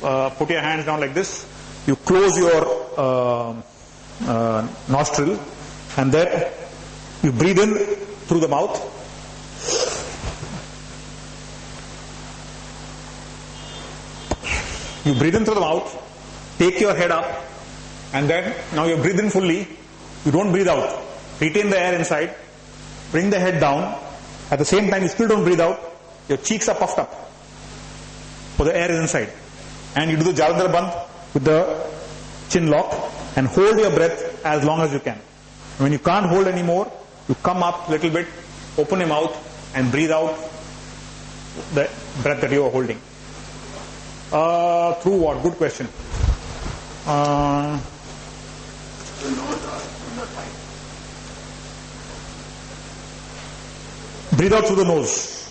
put your hands down like this. You close your nostril, and then you breathe in through the mouth. You breathe in through the mouth, take your head up, and then now you breathe in fully. You don't breathe out. Retain the air inside. Bring the head down. At the same time, you still don't breathe out. Your cheeks are puffed up. So the air is inside. And you do the Jalandhar Bandh with the chin lock and hold your breath as long as you can. When you can't hold anymore, you come up a little bit, open your mouth and breathe out the breath that you are holding. Through what? Good question. Breathe out through the nose.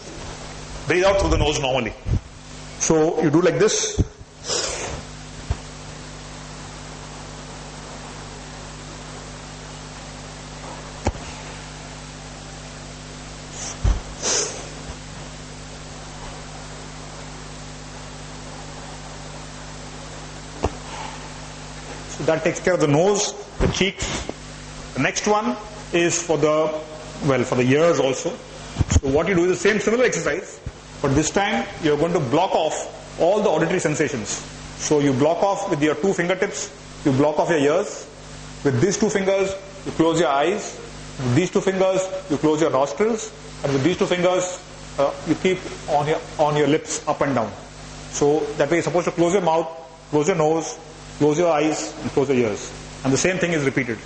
Breathe out through the nose normally. So you do like this. So that takes care of the nose, the cheeks. The next one is for the ears also. So what you do is the same similar exercise, but this time you're going to block off all the auditory sensations. So you block off with your two fingertips, you block off your ears. With these two fingers, you close your eyes. With these two fingers, you close your nostrils. And with these two fingers, you keep on your lips up and down. So that way you're supposed to close your mouth, close your nose, close your eyes, and close your ears. And the same thing is repeated.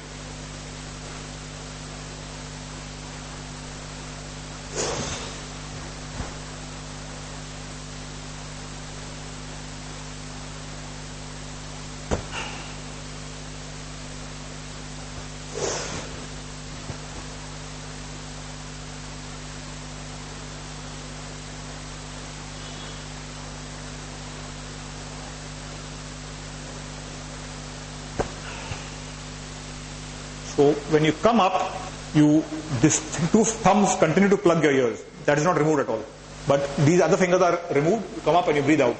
So when you come up, these two thumbs continue to plug your ears. That is not removed at all. But these other fingers are removed, you come up and you breathe out.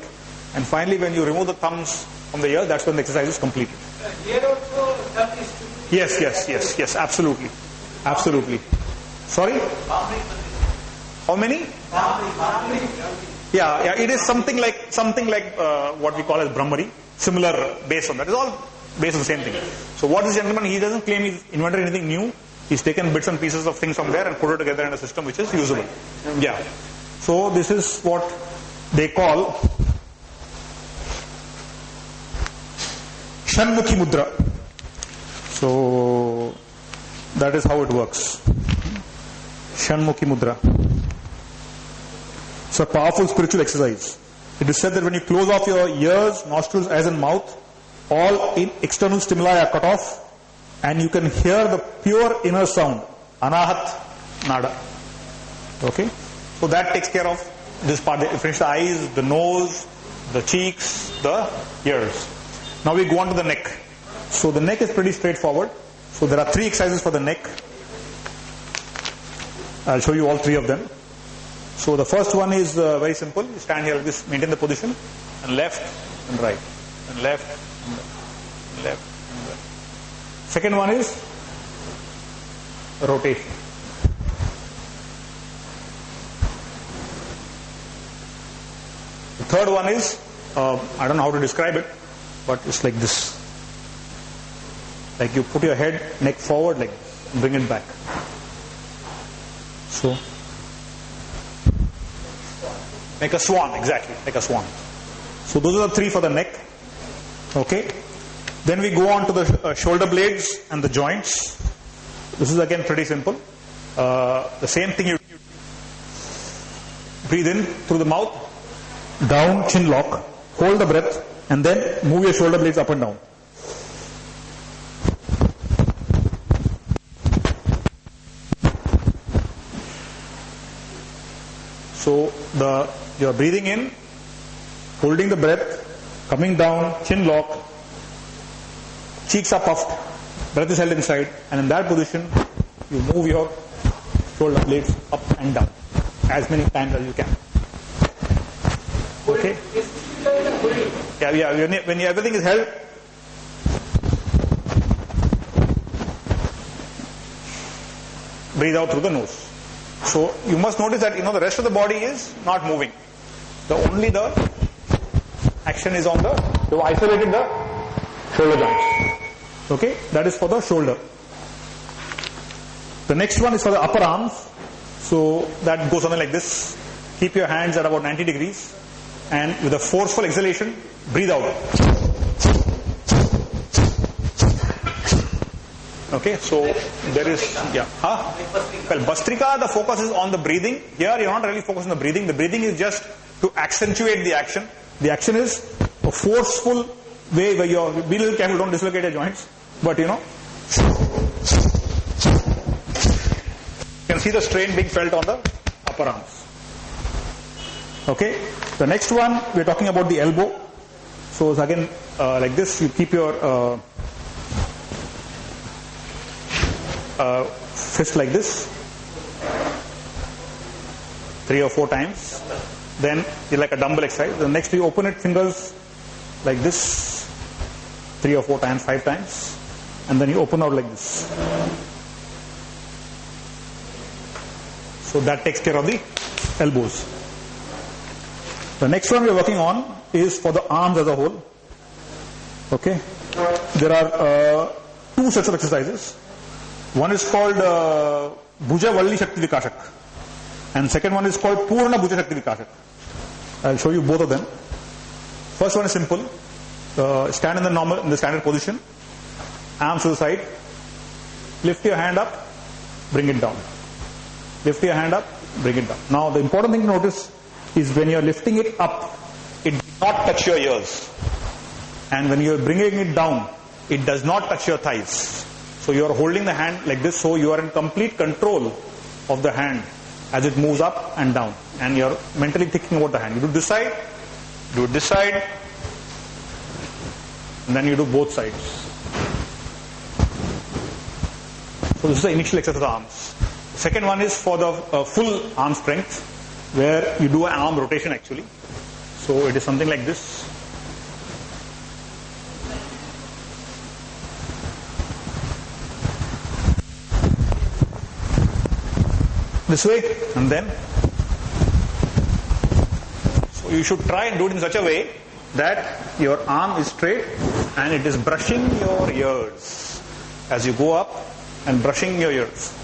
And finally when you remove the thumbs from the ears, that's when the exercise is completed. Here also thumb is to... Yes, absolutely. Absolutely. Sorry? How many? Yeah, it is something like what we call as Brahmari. Similar base on that. It's all based on the same thing. So what this gentleman, he doesn't claim he's invented anything new. He's taken bits and pieces of things from there and put it together in a system which is usable. Yeah. So this is what they call Shanmukhi Mudra. So that is how it works. Shanmukhi Mudra. It's a powerful spiritual exercise. It is said that when you close off your ears, nostrils, eyes and mouth, all external stimuli are cut off and you can hear the pure inner sound, Anahat Nada. Okay? So that takes care of this part. You finish the eyes, the nose, the cheeks, the ears. Now we go on to the neck. So the neck is pretty straightforward. So there are 3 exercises for the neck. I'll show you all 3 of them. So the first one is very simple. You stand here like this, maintain the position, and left and right, and left and left and right. Second one is rotation. The third one is, I don't know how to describe it, but it's like this. Like you put your head, neck forward like this, and bring it back. So, like a swan, exactly, like a swan. So those are the 3 for the neck. Okay. Then we go on to the shoulder blades and the joints. This is again pretty simple. The same thing, you breathe in through the mouth, down, chin lock, hold the breath, and then move your shoulder blades up and down. So you're breathing in, holding the breath, coming down, chin lock, cheeks are puffed, breath is held inside, and in that position, you move your shoulder blades up and down as many times as you can. Okay? Yeah, when everything is held, breathe out through the nose. So you must notice that the rest of the body is not moving. Only the action is on you isolated the shoulder joints. Okay, that is for the shoulder. The next one is for the upper arms. So that goes something like this. Keep your hands at about 90 degrees and with a forceful exhalation, breathe out. Okay, so there is, well, Bhastrika, the focus is on the breathing. Here you're not really focused on the breathing. The breathing is just to accentuate the action. The action is a forceful way where you're, be a little careful, don't dislocate your joints. But you can see the strain being felt on the upper arms. Okay, the next one, we're talking about the elbow. So it's again like this, you keep your fist like this 3 or 4 times. Then you like a dumbbell exercise. The next you open it fingers like this 3 or 4 times, 5 times, and then you open out like this. So that takes care of the elbows. The next one we are working on is for the arms as a whole. Okay, there are 2 sets of exercises. One is called Bhuja Valli Shakti Vikashak, and second one is called Purna Bhuja Shakti Vikashak. I'll show you both of them. First one is simple. Stand in the standard position, arms to the side. Lift your hand up, bring it down. Lift your hand up, bring it down. Now the important thing to notice is when you're lifting it up, it does not touch your ears, and when you're bringing it down, it does not touch your thighs. So you are holding the hand like this, so you are in complete control of the hand as it moves up and down, and you are mentally thinking about the hand. You do this side, and then you do both sides. So this is the initial exercise of the arms. The second one is for the full arm strength, where you do an arm rotation actually. So it is something like this. This way, and then. So you should try and do it in such a way that your arm is straight and it is brushing your ears as you go up and brushing your ears.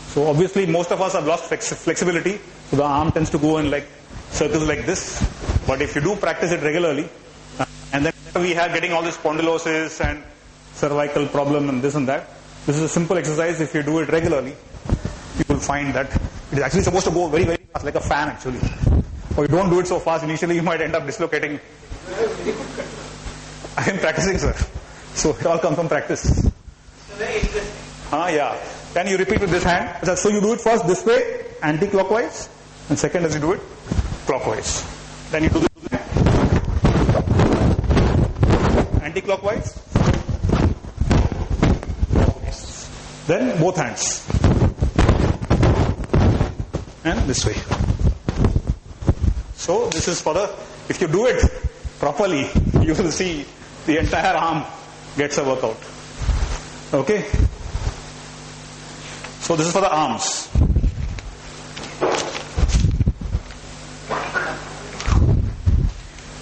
So obviously most of us have lost flexibility, so the arm tends to go in like circles like this. But if you do practice it regularly, and then we are getting all this spondylosis and cervical problem and this and that, this is a simple exercise. If you do it regularly, you will find that it is actually supposed to go very, very fast, like a fan actually. Or you don't do it so fast, initially you might end up dislocating. I am practicing, sir. So it all comes from practice. Very interesting. Yeah. Then you repeat with this hand. So you do it first this way, anti-clockwise, and second as you do it, clockwise. Then you do this anti-clockwise, clockwise. Then both hands. And this way. So this is for if you do it properly, you will see the entire arm gets a workout. Okay? So this is for the arms.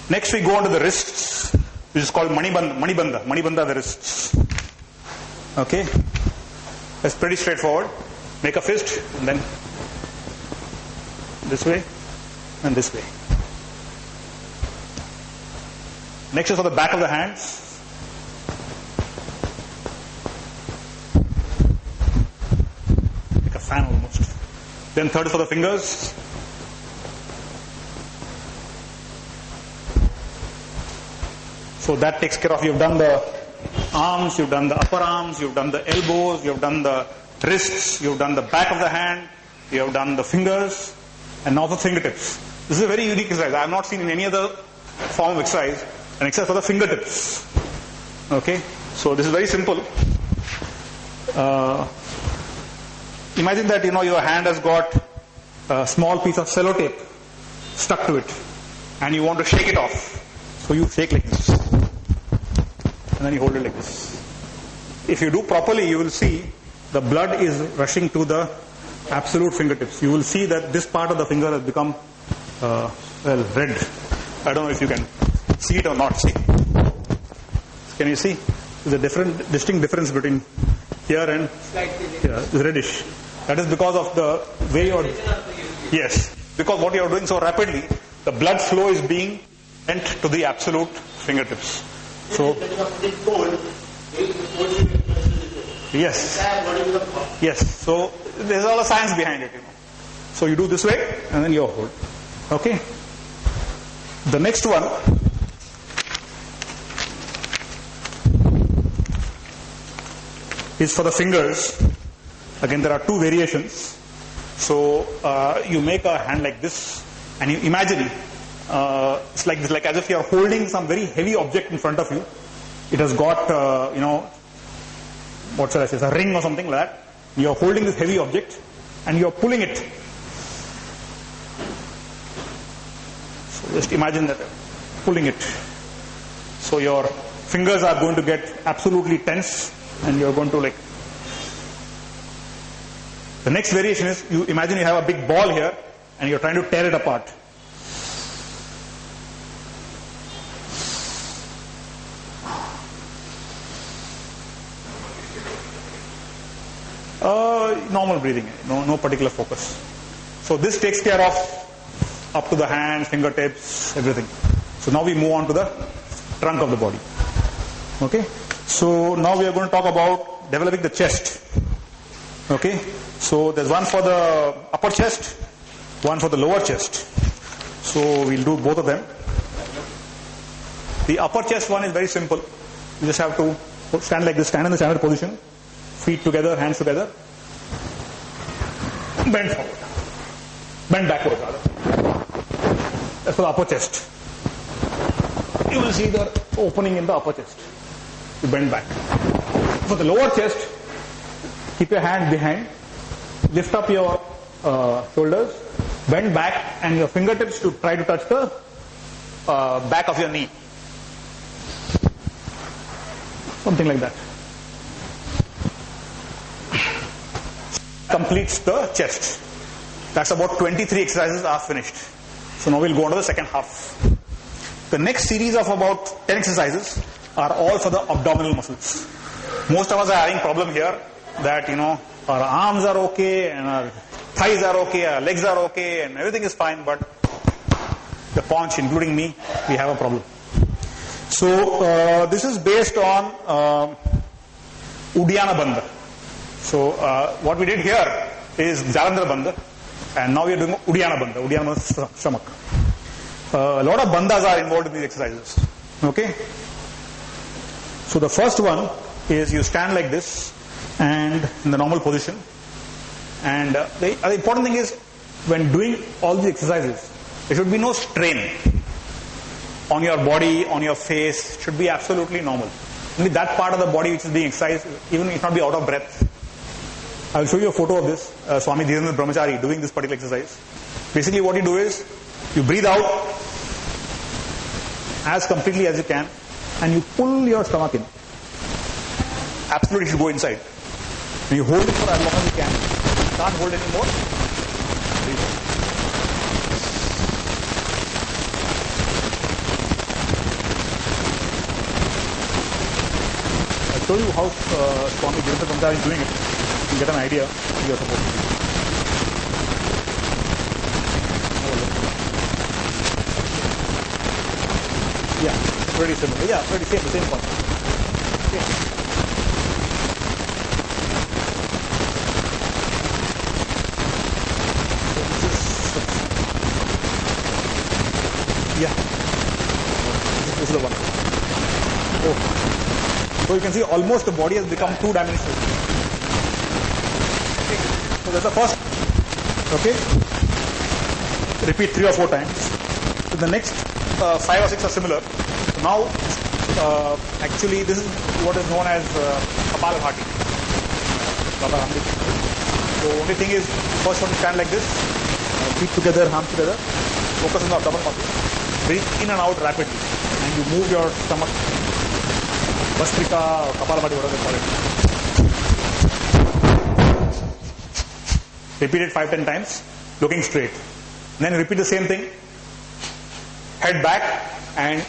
Next we go on to the wrists, which is called Manibandha the wrists. Okay? That's pretty straightforward. Make a fist, and then this way and this way. Next is for the back of the hands. Like a fan almost. Then third is for the fingers. So that takes care of, you've done the arms, you've done the upper arms, you've done the elbows, you've done the wrists, you've done the back of the hand, you have done the fingers, and now the fingertips. This is a very unique exercise. I have not seen in any other form of exercise an exercise for the fingertips. Okay, so this is very simple. Imagine that your hand has got a small piece of sellotape stuck to it, and you want to shake it off. So you shake like this. And then you hold it like this. If you do properly, you will see the blood is rushing to the absolute fingertips. You will see that this part of the finger has become, red. I don't know if you can see it or not. See? Can you see? There's a distinct difference between here and here. It's reddish. That is because of the way you're... Yes. Because what you're doing so rapidly, the blood flow is being sent to the absolute fingertips. So... Yes. Yes. So there's all a science behind it, So you do this way and then you hold. Okay. The next one is for the fingers. Again, there are two variations. So you make a hand like this and you imagine it's like this, like as if you are holding some very heavy object in front of you. It has got, what shall I say, a ring or something like that. You are holding this heavy object and you are pulling it. So just imagine that, pulling it. So your fingers are going to get absolutely tense and you are going to like... The next variation is, you imagine you have a big ball here and you are trying to tear it apart. Normal breathing, no particular focus. So this takes care of up to the hands, fingertips, everything. So now we move on to the trunk of the body. Okay. So now we are going to talk about developing the chest. Okay. So there's one for the upper chest, one for the lower chest. So we'll do both of them. The upper chest one is very simple. You just have to stand like this, stand in the standard position, feet together, hands together. Bend forward. Bend backward rather. That's for the upper chest. You will see the opening in the upper chest. You bend back. For the lower chest, keep your hand behind. Lift up your shoulders. Bend back and your fingertips to try to touch the back of your knee. Something like that. Completes the chest. That's about 23 exercises are finished. So now we'll go on to the second half. The next series of about 10 exercises are all for the abdominal muscles. Most of us are having problem here that, our arms are okay and our thighs are okay, our legs are okay and everything is fine, but the paunch, including me, we have a problem. So this is based on Uddiyana Bandha. So what we did here is Jalandhar Bandha, and now we are doing Uddiyana Bandha, Uddiyana stomach. A lot of bandhas are involved in these exercises. Okay. So the first one is you stand like this and in the normal position. And the important thing is, when doing all these exercises, there should be no strain on your body, on your face. It should be absolutely normal. Only that part of the body which is being exercised, even if not be out of breath. I will show you a photo of this, Swami Dhirendra Brahmachari doing this particular exercise. Basically what you do is, you breathe out as completely as you can and you pull your stomach in. Absolutely, it should go inside. And you hold it for as long as you can. If you can't hold anymore, breathe out. I'll show you how Swami Dhirendra Brahmachari is doing it. You can get an idea of your support. Yeah, pretty similar. Yeah, pretty same, the same concept. Okay. Yeah. This is the one. Oh. So you can see almost the body has become two-dimensional. Okay. So that's the first. Okay. Repeat 3 or 4 times. So the next 5 or 6 are similar. So now, actually this is what is known as Kapalbhati. So only thing is, first one to stand like this, feet together, arms together, focus on the abdominal muscles, breathe in and out rapidly. and you move your stomach, Bastrika or Kapalabhati, whatever they call it. Repeat it 5-10 times, looking straight. Then repeat the same thing. Head back and